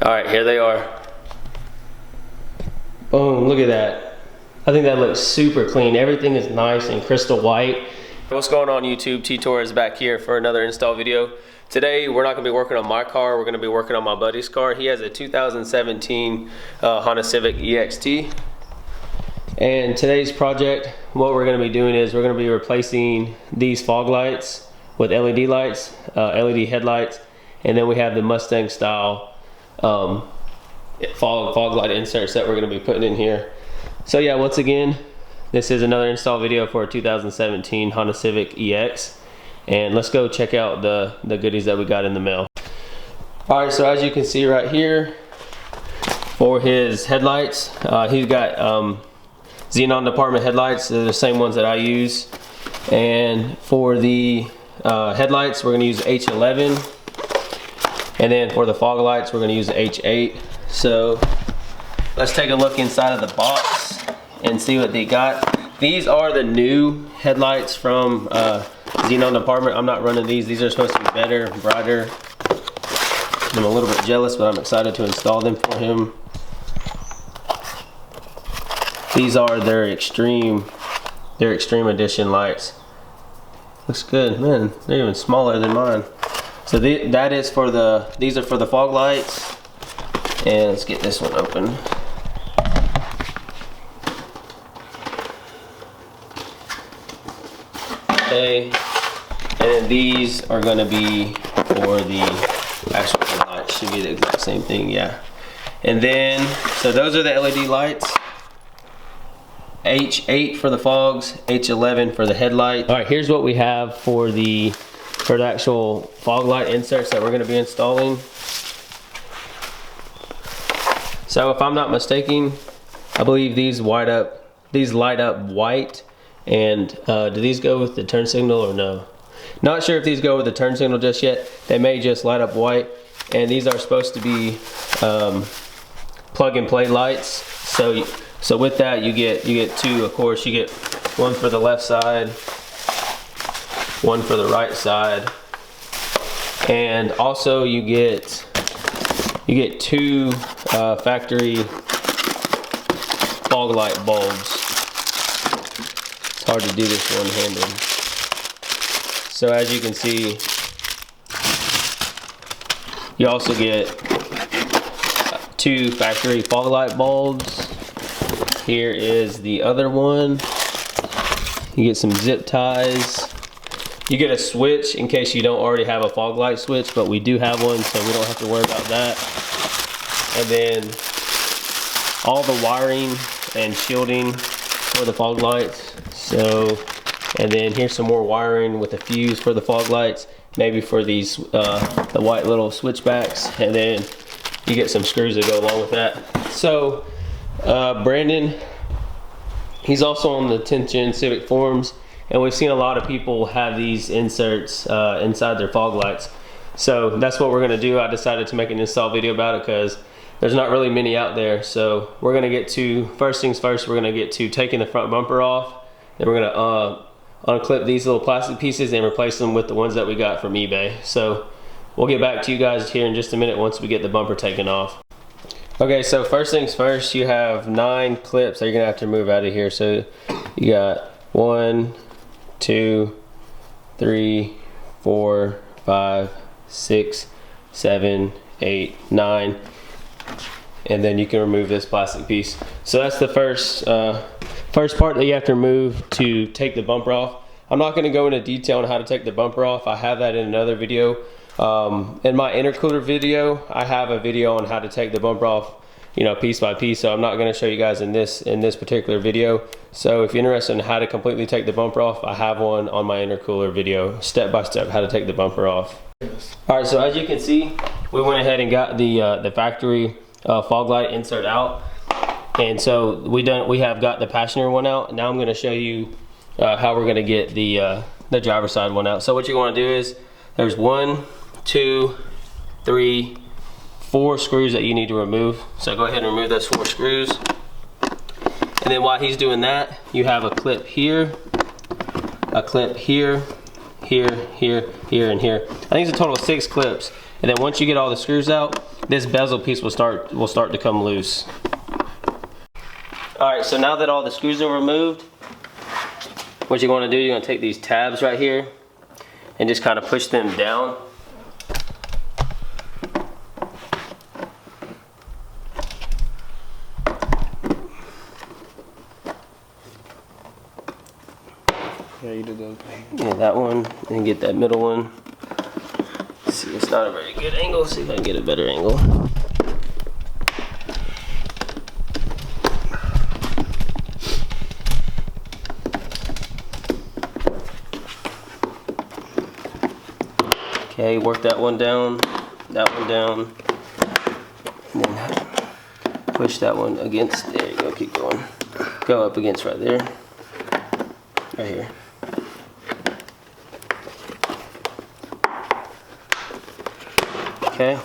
All right, here they are. Boom, look at that. I think that looks super clean. Everything is nice and crystal white. What's going on YouTube? T-Tor is back here for another install video. Today we're not going to be working on my car, we're going to be working on my buddy's car. He has a 2017 Honda Civic EXT. And today's project, what we're going to be doing is we're going to be replacing these fog lights with LED lights, LED headlights, and then we have the Mustang style fog light inserts that we're going to be putting in here. So yeah, once again, this is another install video for a 2017 Honda Civic EX, and let's go check out the goodies that we got in the mail. Alright, so as you can see right here, for his headlights, he's got xenon department headlights. They're the same ones that I use. And for the headlights, we're going to use H11, and then for the fog lights, we're going to use H8. So let's take a look inside of the box and see what they got. These are the new headlights from Xenon department. I'm not running these. These are supposed to be better, brighter. I'm a little bit jealous, but I'm excited to install them for him. These are their extreme edition lights. Looks good, man. They're even smaller than mine. So that is for these are for the fog lights. And let's get this one open. Okay, and then these are going to be for the actual headlights. Should be the exact same thing, yeah. And then, so those are the LED lights. H8 for the fogs, H11 for the headlight. All right, here's what we have for the actual fog light inserts that we're going to be installing. So if I'm not mistaken, I believe these light up white. And do these go with the turn signal or no? Not sure if these go with the turn signal just yet. They may just light up white. And these are supposed to be plug and play lights. So with that you get two, of course. You get one for the left side, one for the right side, and also you get two factory fog light bulbs. It's hard to do this one-handed. So as you can see, you also get two factory fog light bulbs. Here is the other one. You get some zip ties. You get a switch in case you don't already have a fog light switch, but we do have one, so we don't have to worry about that. And then all the wiring and shielding for the fog lights. So, and then here's some more wiring with a fuse for the fog lights, maybe for these the white little switchbacks, and then you get some screws that go along with that. So Brandon, he's also on the 10th Gen Civic forums, and we've seen a lot of people have these inserts inside their fog lights. So that's what we're going to do. I decided to make an install video about it because there's not really many out there. So we're going to get to, first things first, we're going to get to taking the front bumper off. Then we're going to unclip these little plastic pieces and replace them with the ones that we got from eBay. So we'll get back to you guys here in just a minute once we get the bumper taken off. Okay, so first things first, you have 9 clips that you're gonna have to remove out of here. So you got 1, 2, 3, 4, 5, 6, 7, 8, 9, and then you can remove this plastic piece. So that's the first part that you have to remove to take the bumper off. I'm not going to go into detail on how to take the bumper off. I have that in another video. In my intercooler video, I have a video on how to take the bumper off, piece by piece. So I'm not going to show you guys in this particular video. So if you're interested in how to completely take the bumper off, I have one on my intercooler video, step by step how to take the bumper off. All right, so as you can see, we went ahead and got the factory fog light insert out, and so we have got the passenger one out. Now I'm going to show you how we're going to get the driver's side one out. So what you want to do is, there's 1, 2, 3, 4 screws that you need to remove. So go ahead and remove those 4 screws. And then while he's doing that, you have a clip here, a clip here, here, here, here, and here. I think it's a total of 6 clips. And then once you get all the screws out, this bezel piece will start to come loose. All right, so now that all the screws are removed, what you're going to do, you're going to take these tabs right here and just kind of push them down. Yeah, you did those. Yeah, that one, and get that middle one. See, it's not a very good angle. See if I can get a better angle. Okay, work that one down, and then push that one against. There you go. Keep going. Go up against right there, right here. Okay,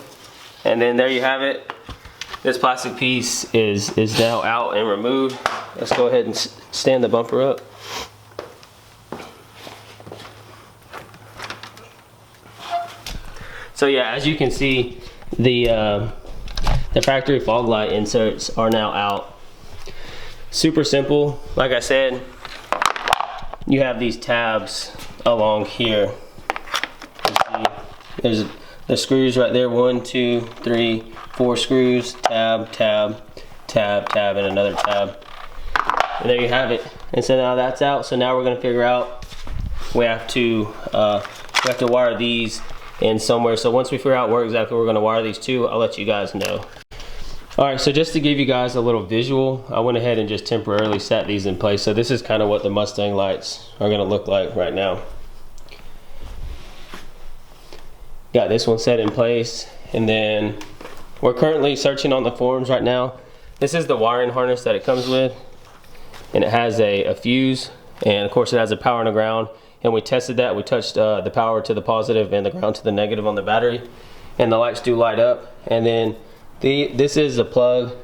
and then there you have it. This plastic piece is now out and removed. Let's go ahead and stand the bumper up. So yeah, as you can see, the factory fog light inserts are now out. Super simple. Like I said, you have these tabs along here. There's the screws right there, 1, 2, 3, 4 screws, tab, tab, tab, tab, and another tab. And there you have it. And so now that's out. So now we're gonna figure out, we have to wire these in somewhere. So once we figure out where exactly we're gonna wire these to, I'll let you guys know. All right, so just to give you guys a little visual, I went ahead and just temporarily set these in place. So this is kind of what the Mustang lights are gonna look like right now. Got this one set in place, and then we're currently searching on the forums right now. This is the wiring harness that it comes with, and it has a fuse, and of course it has a power and a ground, and we tested that. We touched the power to the positive and the ground to the negative on the battery, and the lights do light up. And then this is a plug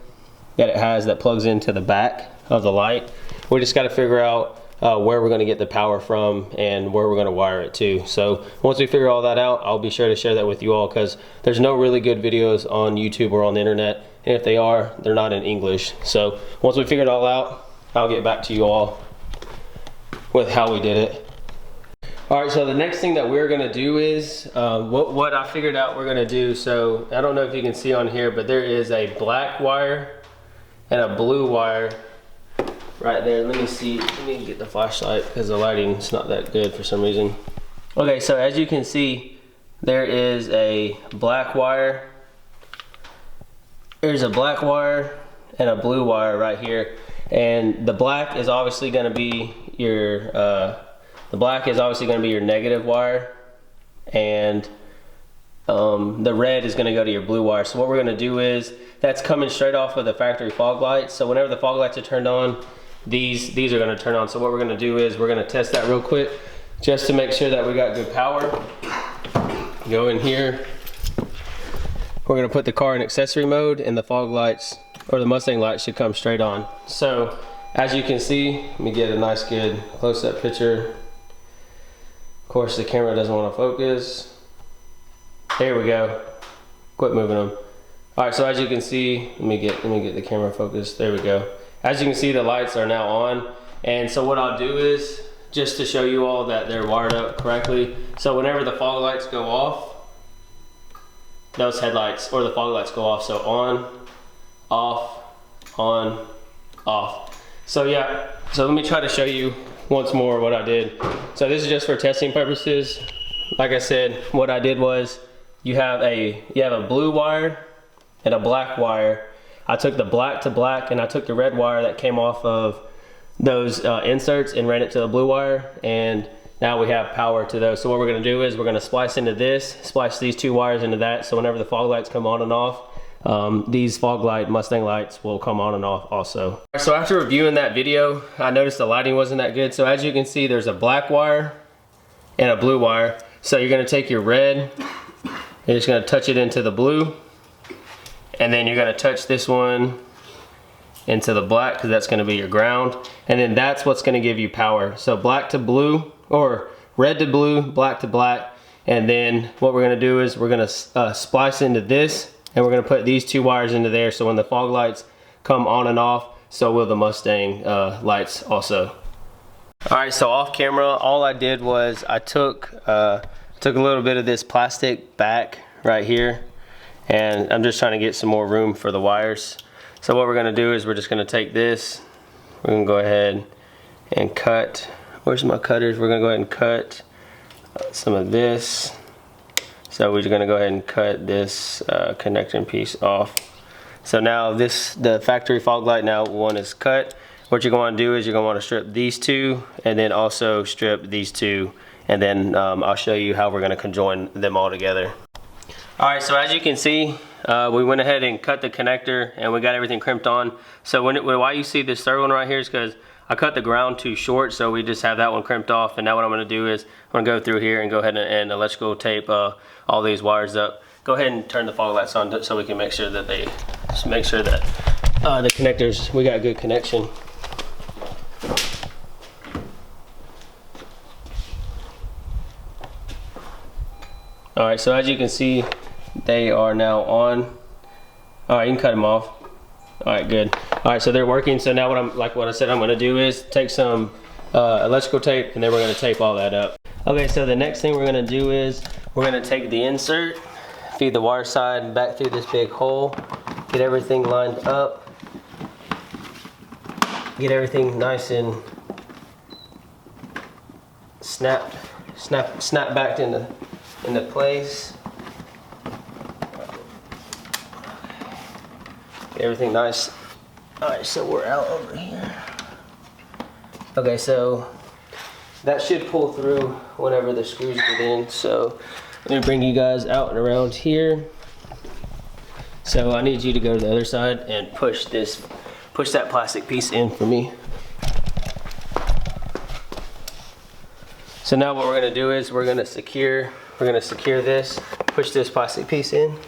that it has that plugs into the back of the light. We just got to figure out where we're going to get the power from and where we're going to wire it to. So once we figure all that out, I'll be sure to share that with you all, because there's no really good videos on YouTube or on the internet, and if they are, they're not in English. So once we figure it all out, I'll get back to you all with how we did it. All right, so the next thing that we're going to do is what I figured out we're going to do. So I don't know if you can see on here, but there is a black wire and a blue wire right there. Let me see, let me get the flashlight because the lighting is not that good for some reason. Okay, so as you can see, there is a black wire. There's a black wire and a blue wire right here. And the black is obviously going to be your negative wire, and the red is going to go to your blue wire. So what we're going to do is, that's coming straight off of the factory fog lights. So whenever the fog lights are turned on, these are going to turn on. So what we're going to do is we're going to test that real quick just to make sure that we got good power. Go in here. We're going to put the car in accessory mode, and the fog lights, or the Mustang lights, should come straight on. So as you can see, let me get a nice good close-up picture. Of course the camera doesn't want to focus. There we go. Quit moving them. All right, so as you can see, let me get the camera focused. There we go. As you can see, the lights are now on. And so what I'll do is, just to show you all that they're wired up correctly, so whenever the fog lights go off, those headlights or the fog lights go off. So on, off, on, off. So yeah, so let me try to show you once more what I did. So this is just for testing purposes. Like I said, what I did was, you have a blue wire and a black wire. I took the black to black, and I took the red wire that came off of those inserts and ran it to the blue wire, and now we have power to those. So what we're going to do is we're going to splice into this, splice these two wires into that, so whenever the fog lights come on and off, these fog light Mustang lights will come on and off also. So after reviewing that video, I noticed the lighting wasn't that good. So as you can see, there's a black wire and a blue wire. So you're going to take your red, you're just going to touch it into the blue, and then you're going to touch this one into the black, because that's going to be your ground, and then that's what's going to give you power. So black to blue, or red to blue, black to black, and then what we're going to do is we're going to splice into this, and we're gonna put these 2 wires into there, so when the fog lights come on and off, so will the Mustang lights also. All right, so off camera, all I did was I took a little bit of this plastic back right here, and I'm just trying to get some more room for the wires. So what we're gonna do is we're just gonna take this, we're gonna go ahead and cut. Where's my cutters? We're gonna go ahead and cut some of this. So we're gonna go ahead and cut this connecting piece off. So now the factory fog light now one is cut. What you're going to do is you're going to want to strip these 2 and then also strip these 2, and then I'll show you how we're going to conjoin them all together. Alright, so as you can see, we went ahead and cut the connector and we got everything crimped on. So why you see this third one right here is because I cut the ground too short, so we just have that one crimped off. And now what I'm going to do is I'm going to go through here and go ahead and electrical tape all these wires up. Go ahead and turn the fog lights on so we can make sure that the connectors, we got good connection. Alright, so as you can see, they are now on. Alright, you can cut them off. Alright, good. Alright, so they're working. So now what I said I'm going to do is take some electrical tape, and then we're going to tape all that up. Okay, so the next thing we're going to do is we're going to take the insert, feed the wire side back through this big hole, get everything lined up, get everything nice and snap back into place. Get everything nice. Alright, so we're out over here. Okay, so that should pull through whenever the screws get in. So let me bring you guys out and around here. So I need you to go to the other side and push that plastic piece in for me. So now what we're going to do is we're going to secure this, push this plastic piece in.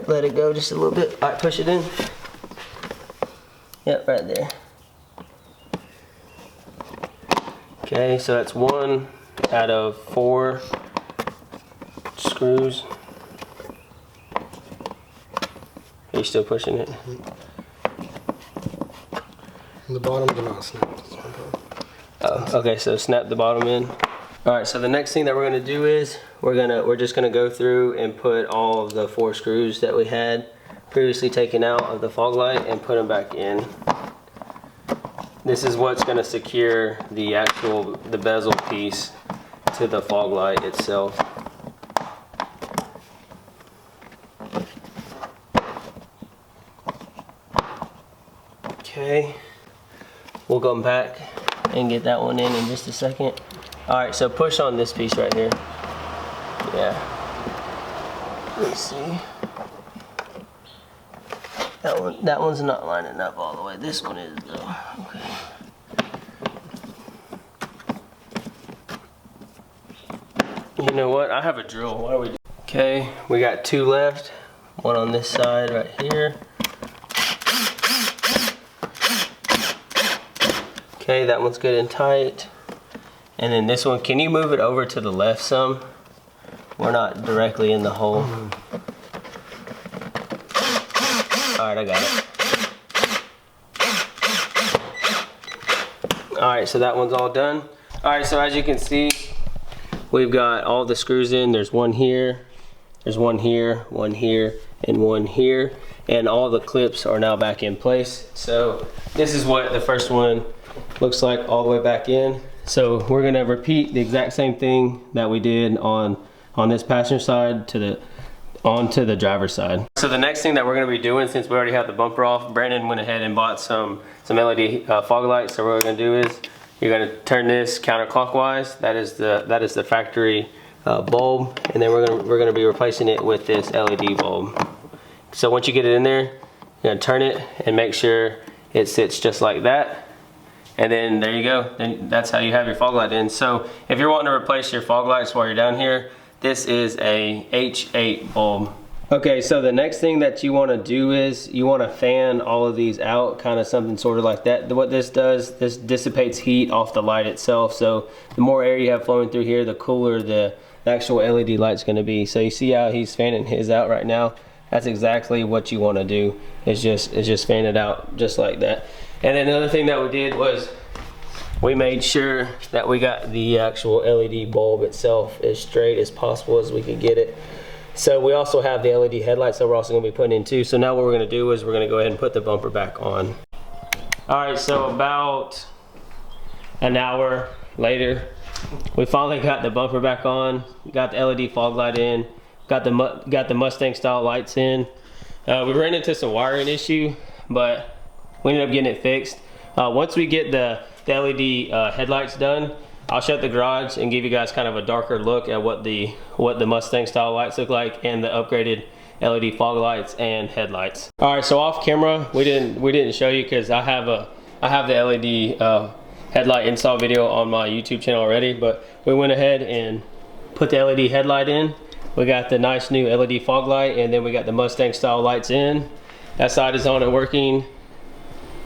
Let it go just a little bit. All right, push it in. Yep, right there. Okay, so that's 1 out of 4 screws. Are you still pushing it? The bottom do not snap. Oh, okay, so snap the bottom in. All right, so the next thing that we're gonna do is we're just gonna go through and put all of the 4 screws that we had previously taken out of the fog light and put them back in. This is what's gonna secure the bezel piece to the fog light itself. Okay, we'll go back and get that one in just a second. Alright, so push on this piece right here. Yeah. Let's see. That one's not lining up all the way. This one is though. Okay. You know what? I have a drill. Why are we? Okay, we got 2 left. One on this side right here. Okay, that one's good and tight. And then this one, can you move it over to the left some? We're not directly in the hole. Alright, I got it. Alright, so that one's all done. Alright, so as you can see, we've got all the screws in. There's one here, there's one here, one here, and one here. And all the clips are now back in place. So this is what the first one looks like all the way back in. So we're gonna repeat the exact same thing that we did on this passenger side onto the driver's side. So the next thing that we're gonna be doing, since we already have the bumper off, Brandon went ahead and bought some LED fog lights. So what we're gonna do is you're gonna turn this counterclockwise. That is the factory bulb, and then we're gonna be replacing it with this LED bulb. So once you get it in there, you're gonna turn it and make sure it sits just like that. And then there you go. Then that's how you have your fog light in. So if you're wanting to replace your fog lights while you're down here, this is a H8 bulb. Okay, so the next thing that you want to do is you want to fan all of these out, kind of something sort of like that. What this does, this dissipates heat off the light itself. So the more air you have flowing through here, the cooler the the actual LED light's going to be. So you see how he's fanning his out right now? That's exactly what you want to do. Is just fan it out just like that. And then another thing that we did was we made sure that we got the actual LED bulb itself as straight as possible as we could get it. So we also have the LED headlights that we're also going to be putting in too. So now what we're going to do is we're going to go ahead and put the bumper back on. All right, so about an hour later, we finally got the bumper back on, got the LED fog light in, got the Mustang style lights in. We ran into some wiring issue, but we ended up getting it fixed. Once we get the LED headlights done, I'll shut the garage and give you guys kind of a darker look at what the Mustang style lights look like and the upgraded LED fog lights and headlights. All right, so off camera we didn't show you because I have the LED headlight install video on my YouTube channel already, but we went ahead and put the LED headlight in. We got the nice new LED fog light, and then we got the Mustang style lights in. That side is on and working.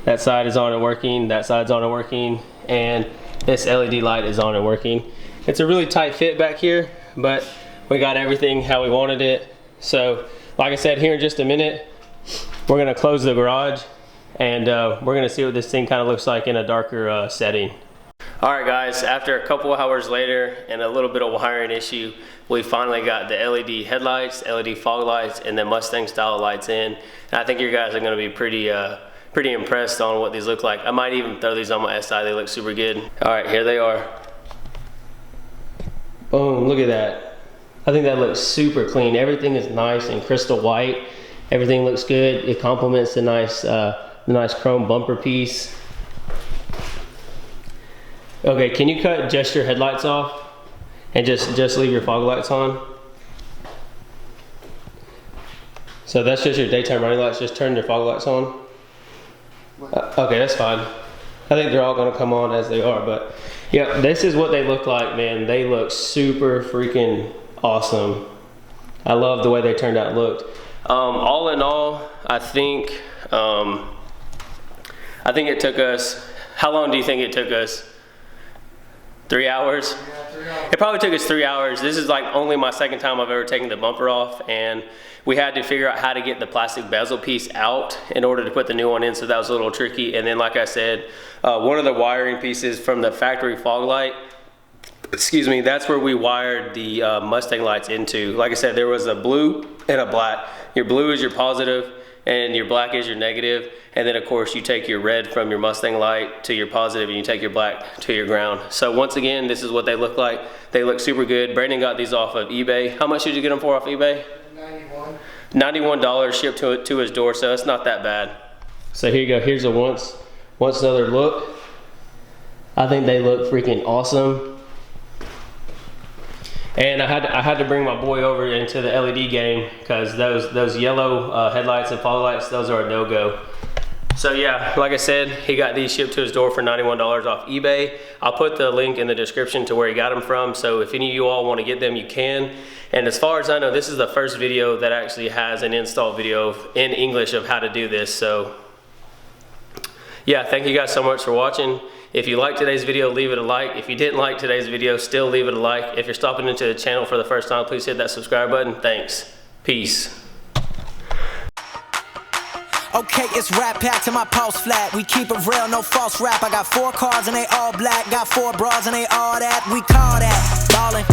That side is on and working. That side's on and working. And this LED light is on and working. It's a really tight fit back here, but we got everything how we wanted it. So like I said, here in just a minute, we're gonna close the garage and we're gonna see what this thing kind of looks like in a darker setting. All right guys, after a couple hours later and a little bit of wiring issue, we finally got the LED headlights, LED fog lights, and the Mustang style lights in. And I think you guys are gonna be pretty impressed on what these look like. I might even throw these on my SI, they look super good. All right, here they are. Boom, look at that. I think that looks super clean. Everything is nice and crystal white. Everything looks good. It complements the nice chrome bumper piece. Okay, can you cut just your headlights off and just leave your fog lights on? So that's just your daytime running lights, just turn your fog lights on? Okay, that's fine. I think they're all gonna come on as they are, but yeah, this is what they look like, man. They look super freaking awesome. I love the way they turned out looked. All in all, I think it took us, how long do you think it took us? 3 hours? Yeah, 3 hours. It probably took us 3 hours. This is like only my second time I've ever taken the bumper off, and we had to figure out how to get the plastic bezel piece out in order to put the new one in, so that was a little tricky. And then like I said, one of the wiring pieces from the factory fog light, excuse me, that's where we wired the Mustang lights into. Like I said, there was a blue and a black. Your blue is your positive and your black is your negative. And then of course you take your red from your Mustang light to your positive and you take your black to your ground. So once again, this is what they look like. They look super good. Brandon got these off of eBay. How much did you get them for off eBay? $91 shipped to his door, so it's not that bad. So here you go, here's a once another look. I think they look freaking awesome. And I had to bring my boy over into the LED game because those yellow headlights and fog lights, those are a no-go. So yeah, like I said, he got these shipped to his door for $91 off eBay. I'll put the link in the description to where he got them from, so if any of you all want to get them, you can. And as far as I know, this is the first video that actually has an install video in English of how to do this. So yeah, thank you guys so much for watching. If you liked today's video, leave it a like. If you didn't like today's video, still leave it a like. If you're stopping into the channel for the first time, please hit that subscribe button. Thanks. Peace. Okay, it's rap pack to my pulse flat. We keep it real, no false rap. I got 4 cars and they all black. Got 4 bras and they all that. We call that ballin'.